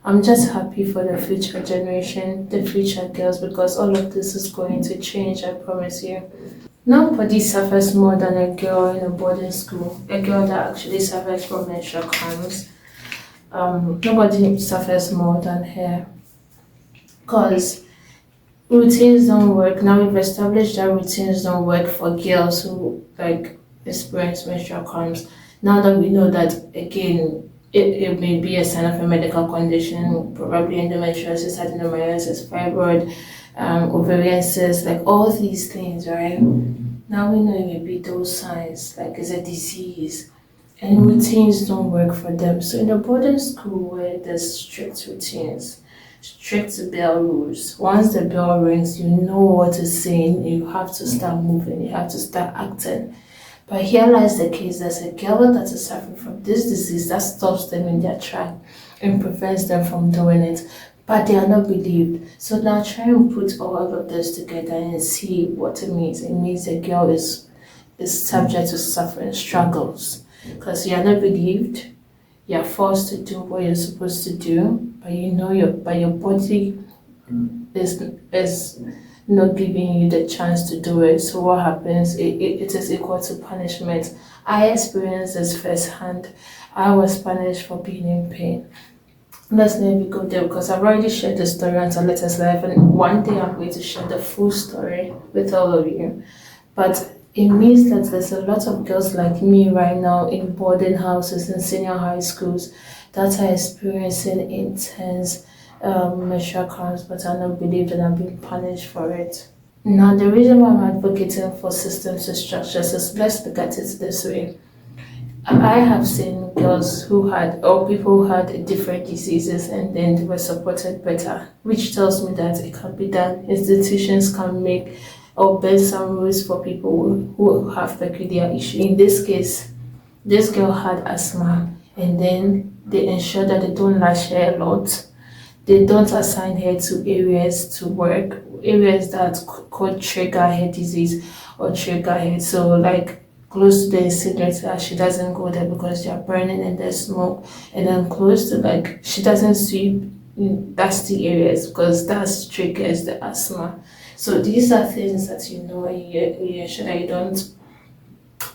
I'm just happy for the future generation, the future girls, because all of this is going to change, I promise you. Nobody suffers more than a girl in a boarding school, a girl that actually suffers from menstrual cramps. Nobody suffers more than her because routines don't work. Now we've established that routines don't work for girls who like experience menstrual cramps. Now that we know that again, it may be a sign of a medical condition, probably endometriosis, adenomyosis, fibroid, ovarian cyst, like all these things, right? Now we know it may be those signs, like it's a disease, and routines don't work for them. So in a boarding school where there's strict routines, strict bell rules. Once the bell rings, you know what is saying. You have to start moving. You have to start acting. But here lies the case. There's a girl that is suffering from this disease that stops them in their track and prevents them from doing it. But they are not believed. So now try and put all of this together and see what it means. It means the girl is subject to suffering, struggles. Because you are not believed, you're forced to do what you're supposed to do, but you know your body is not giving you the chance to do it. So what happens? It is equal to punishment. I experienced this firsthand. I was punished for being in pain. Let's not even go there because I've already shared the story on Let's Life, and one day I'm going to share the full story with all of you. But it means that there's a lot of girls like me right now in boarding houses and senior high schools that are experiencing intense menstrual cramps but are not believed and are being punished for it. Now, the reason why I'm advocating for systems and structures is let's look at it this way. I have seen girls who had, or people who had different diseases and then they were supported better, which tells me that it can be done. Institutions can make or bend some rules for people who have peculiar issues. In this case, this girl had asthma and then they ensure that they don't lash her a lot. They don't assign her to areas to work, areas that could trigger her disease or trigger her. So like close to the incinerator, she doesn't go there because they're burning and there's smoke. And then close to like she doesn't sweep in dusty areas because that triggers the asthma. So these are things that you know and you ensure that you don't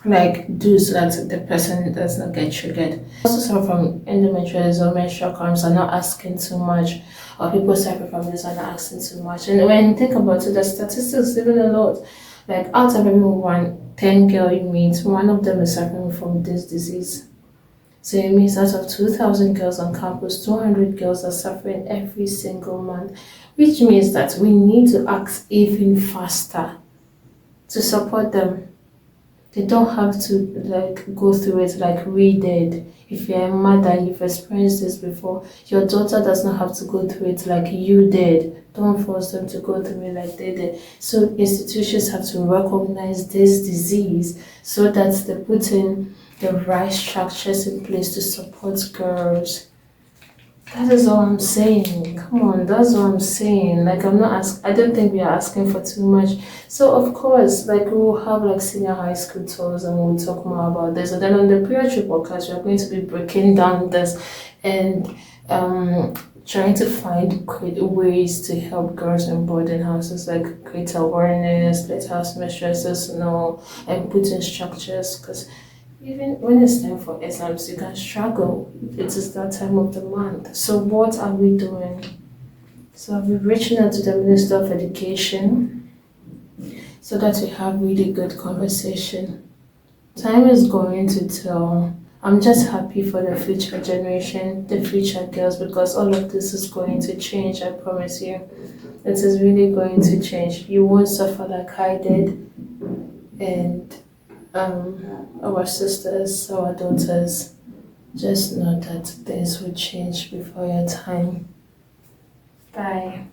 like do so that the person does not get triggered. Also suffer from endometriosis or menstrual cramps are not asking too much, or people suffer from this are not asking too much. And when you think about it, the statistics even a lot. Like out of everyone, 10 girl you meet, one of them is suffering from this disease. So it means out of 2,000 girls on campus, 200 girls are suffering every single month, which means that we need to act even faster to support them. They don't have to like go through it like we did. If you're a mother and you've experienced this before, your daughter does not have to go through it like you did. Don't force them to go through it like they did. So institutions have to recognize this disease so that they put in the right structures in place to support girls. That is all I'm saying. Come on, that's what I'm saying. Like I don't think we are asking for too much. So of course, like we'll have like senior high school tours and we'll talk more about this. And then on the period trip podcast, we're going to be breaking down this and trying to find ways to help girls in boarding houses, like create awareness, let house mistresses know, and put in structures because even when it's time for exams, you can struggle. It is that time of the month. So what are we doing? So I'll be reaching out to the Minister of Education so that we have really good conversation. Time is going to tell. I'm just happy for the future generation, the future girls, because all of this is going to change, I promise you. It is really going to change. You won't suffer like I did. And our sisters, our daughters, just know that things will change before your time. Bye.